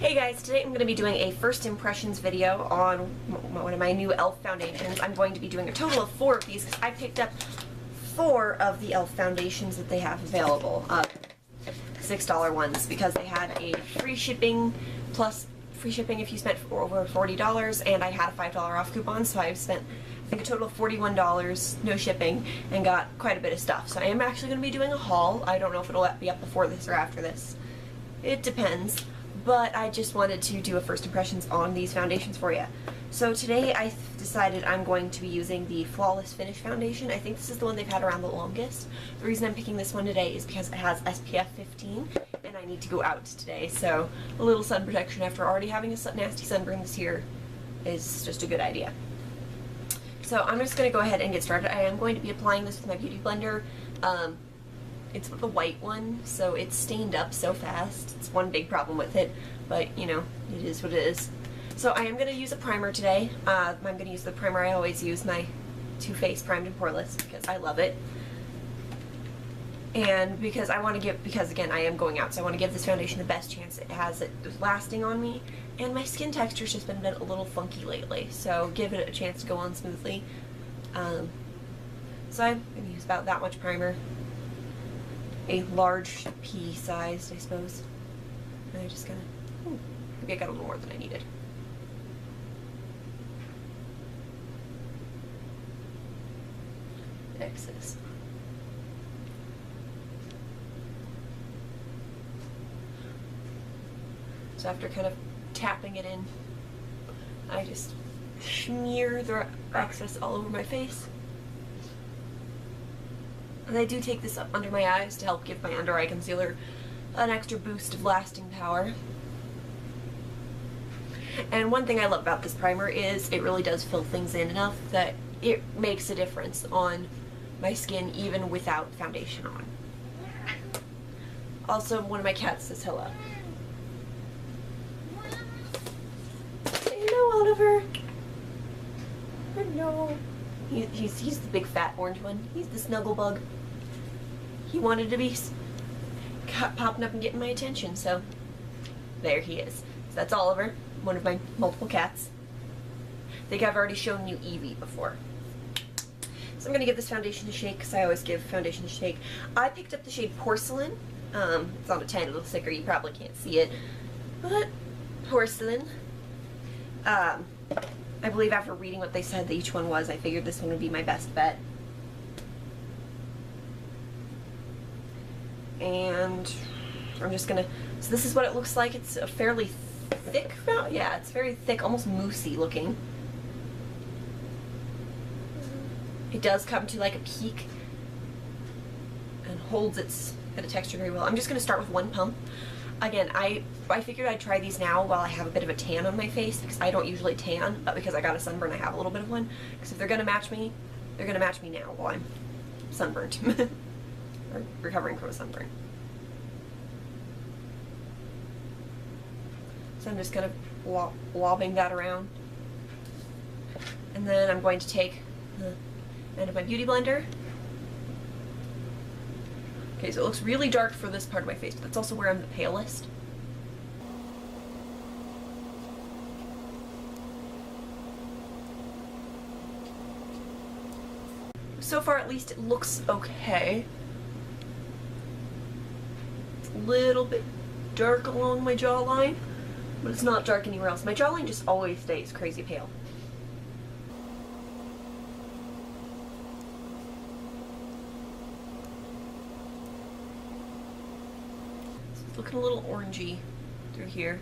Hey guys, today I'm going to be doing a first impressions video on one of my new e.l.f. foundations. I'm going to be doing a total of 4 of these because I picked up 4 of the e.l.f. foundations that they have available. $6 ones because they had a free shipping plus free shipping if you spent over $40, and I had a $5 off coupon, so I spent I think a total of $41, no shipping, and got quite a bit of stuff. So I am actually going to be doing a haul. I don't know if it'll be up before this or after this. It depends. But I just wanted to do a first impressions on these foundations for you. So today I decided I'm going to be using the Flawless Finish foundation. I think this is the one they've had around the longest. The reason I'm picking this one today is because it has SPF 15 and I need to go out today, so a little sun protection after already having a nasty sunburn this year is just a good idea. So I'm just going to go ahead and get started. I am going to be applying this with my beauty blender. It's the white one, so it's stained up so fast. It's one big problem with it, but you know, it is what it is. So I am going to use a primer today. I'm going to use the primer I always use, my Faced Primed Poreless, because I love it. And because again, I am going out, so I want to give this foundation the best chance it has at lasting on me. And my skin texture's just been a little funky lately, so give it a chance to go on smoothly. So I'm going to use about that much primer. A large pea sized, I suppose. And I just kind of, maybe I got a little more than I needed. Excess. So after kind of tapping it in, I just smear the excess all over my face. And I do take this up under my eyes to help give my under eye concealer an extra boost of lasting power. And one thing I love about this primer is it really does fill things in enough that it makes a difference on my skin even without foundation on. Also, one of my cats says hello. Hello, Oliver. Hello. He's the big fat orange one. He's the snuggle bug. He wanted to be popping up and getting my attention, so there he is. So that's Oliver, one of my multiple cats. I think I've already shown you Evie before. So I'm going to give this foundation a shake, because I always give foundation a shake. I picked up the shade Porcelain. It's on a tiny little sticker, you probably can't see it. But, Porcelain. I believe after reading what they said that each one was, I figured this one would be my best bet. And I'm just gonna, so this is what it looks like. It's a fairly thick, yeah, it's very thick, almost moussey looking. It does come to like a peak and holds its kind of texture very well. I'm just gonna start with one pump. Again, I figured I'd try these now while I have a bit of a tan on my face, because I don't usually tan, but because I got a sunburn I have a little bit of one. Because if they're gonna match me, they're gonna match me now while I'm sunburnt. Or recovering from a sunburn. So I'm just kind of lobbing that around. And then I'm going to take the end of my beauty blender. Okay, so it looks really dark for this part of my face, but that's also where I'm the palest. So far, at least, it looks okay. It's a little bit dark along my jawline, but it's not dark anywhere else. My jawline just always stays crazy pale. It's looking a little orangey through here.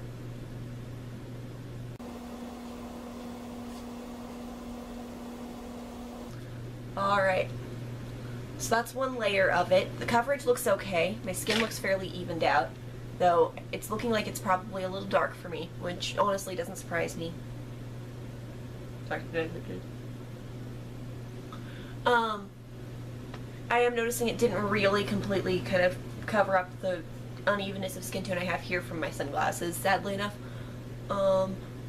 Alright, so that's one layer of it. The coverage looks okay. My skin looks fairly evened out, though it's looking like it's probably a little dark for me, which honestly doesn't surprise me. Sorry. I am noticing it didn't really completely kind of cover up the unevenness of skin tone I have here from my sunglasses, sadly enough.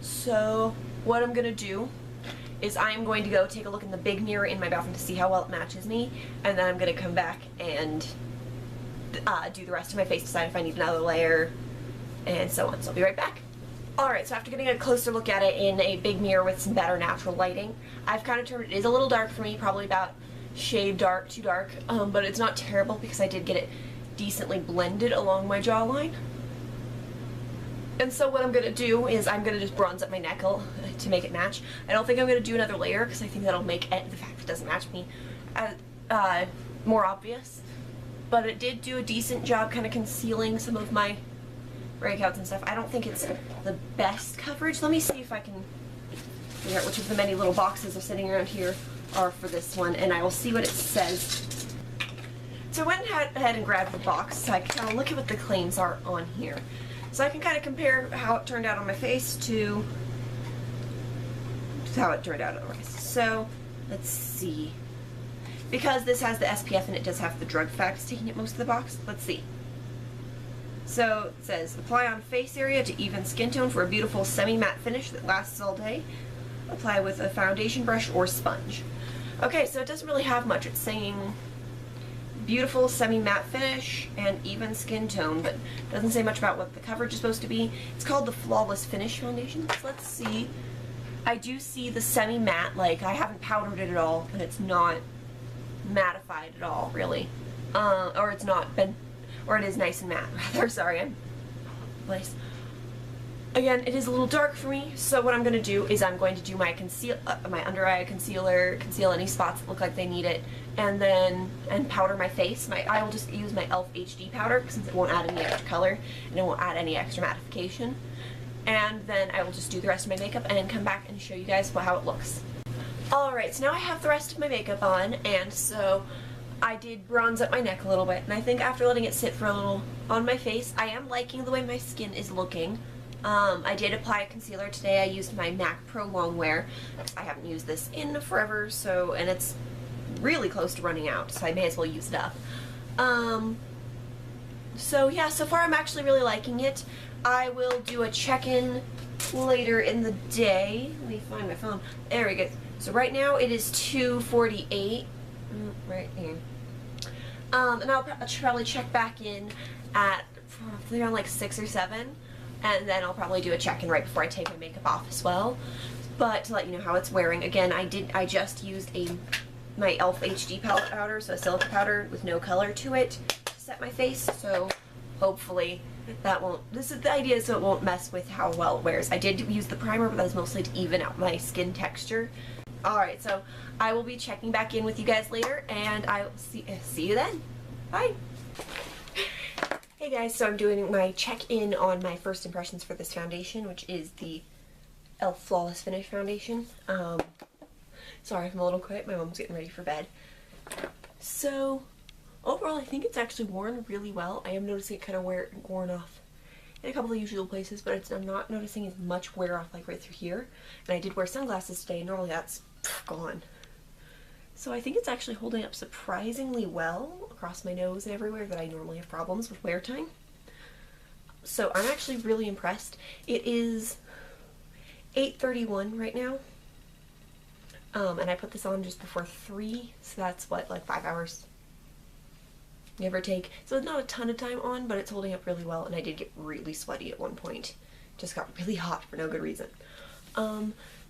So what I'm gonna do is I am going to go take a look in the big mirror in my bathroom to see how well it matches me, and then I'm going to come back and do the rest of my face, decide if I need another layer, and so on. So I'll be right back. Alright, so after getting a closer look at it in a big mirror with some better natural lighting, I've kind of determined it is a little dark for me, probably about shade dark, too dark, but it's not terrible because I did get it decently blended along my jawline. And so what I'm going to do is I'm going to just bronze up my neck to make it match. I don't think I'm going to do another layer because I think that'll make the fact it doesn't match me more obvious. But it did do a decent job kind of concealing some of my breakouts and stuff. I don't think it's the best coverage. Let me see if I can figure out which of the many little boxes are sitting around here are for this one, and I will see what it says. So I went ahead and grabbed the box so I can kind of look at what the claims are on here. So I can kind of compare how it turned out on my face to how it turned out otherwise. So let's see. Because this has the SPF and it does have the drug facts taking up most of the box, let's see. So it says, apply on face area to even skin tone for a beautiful semi-matte finish that lasts all day. Apply with a foundation brush or sponge. Okay, so it doesn't really have much. It's saying beautiful semi-matte finish and even skin tone, but doesn't say much about what the coverage is supposed to be. It's called the Flawless Finish Foundation. So let's see. I do see the semi-matte, like I haven't powdered it at all, and it's not mattified at all, really. Or it's not been, or it is nice and matte, rather. Sorry, I'm place. Again, it is a little dark for me, so what I'm going to do is I'm going to do my my under eye concealer, conceal any spots that look like they need it, and then powder my face. I will just use my e.l.f. HD powder since it won't add any extra color and it won't add any extra mattification. And then I will just do the rest of my makeup and come back and show you guys how it looks. Alright, so now I have the rest of my makeup on, and so I did bronze up my neck a little bit, and I think after letting it sit for a little on my face, I am liking the way my skin is looking. I did apply a concealer today. I used my MAC Pro Longwear. I haven't used this in forever, so, and it's really close to running out, so I may as well use it up. So yeah, so far I'm actually really liking it. I will do a check-in later in the day. Let me find my phone. There we go. So right now it is 2:48, right here. And I'll probably check back in at around like 6 or 7. And then I'll probably do a check-in right before I take my makeup off as well. But to let you know how it's wearing, again, I just used my e.l.f. HD palette powder, so a silica powder with no color to it to set my face. So hopefully that won't, this is the idea, so it won't mess with how well it wears. I did use the primer, but that was mostly to even out my skin texture. Alright, so I will be checking back in with you guys later, and I will see you then. Bye! Hey guys, so I'm doing my check-in on my first impressions for this foundation, which is the e.l.f. Flawless Finish Foundation. Sorry if I'm a little quiet, my mom's getting ready for bed. So, overall I think it's actually worn really well. I am noticing it kind of worn off in a couple of usual places, but I'm not noticing as much wear off like right through here. And I did wear sunglasses today, and normally that's gone. So I think it's actually holding up surprisingly well across my nose and everywhere that I normally have problems with wear time. So I'm actually really impressed. It is 8:31 right now. And I put this on just before 3, so that's what, like 5 hours? Give or take. So it's not a ton of time on, but it's holding up really well, and I did get really sweaty at one point. Just got really hot for no good reason.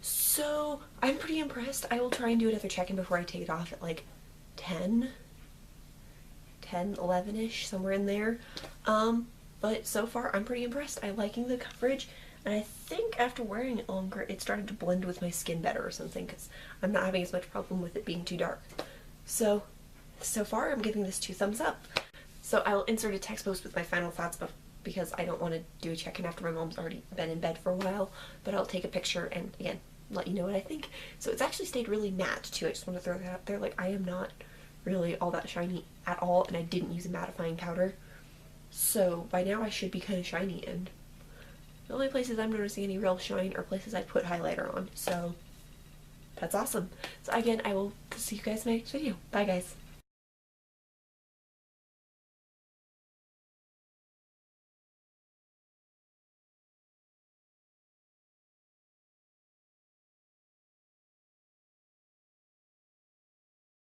So I'm pretty impressed. I will try and do another check-in before I take it off at like 10, 11-ish, somewhere in there. But so far I'm pretty impressed. I'm liking the coverage, and I think after wearing it longer it started to blend with my skin better or something, because I'm not having as much problem with it being too dark. So far I'm giving this 2 thumbs up. So I will insert a text post with my final thoughts because I don't want to do a check-in after my mom's already been in bed for a while, but I'll take a picture and, again, let you know what I think. So it's actually stayed really matte, too. I just want to throw that out there. Like, I am not really all that shiny at all, and I didn't use a mattifying powder. So by now I should be kind of shiny, and the only places I'm noticing any real shine are places I put highlighter on. So that's awesome. So again, I will see you guys in my next video. Bye, guys.